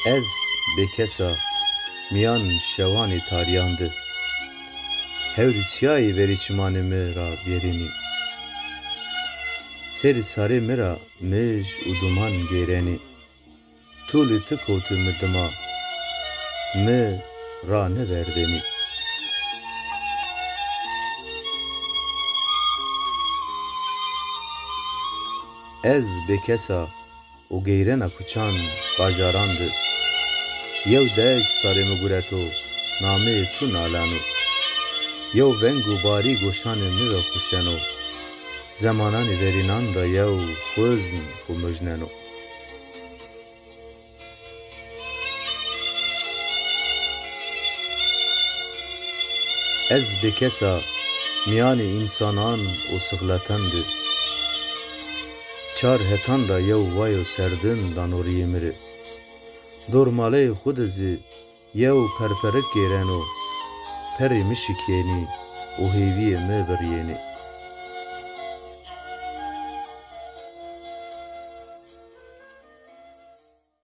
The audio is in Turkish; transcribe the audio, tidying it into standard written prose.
Ez bêkesa miyan şewanê tariyandı. Hewrîsyayê verî çimanê me ra bêrînî. Serî sarê me ra mij û duman gêrenî. Tu li tu kewtî mi dima, mi raneverdenî. Ez bêkesa û geyrena kuçan bajarandı. Yew deş sarê min gureto, nameyê tu nalano. Yew veng û barî goşanê min re xwişeno. Zemananê verînan ra yew xwizn xwe mijneno. Ez bêkesa miyanê însanan û sixletendı. Çar hetan ra yew wayo serdin danoriyê min re. Dormaleyê xwe dizî yew perperik gêreno. Perê min şikênî û hêviyê me biryênî.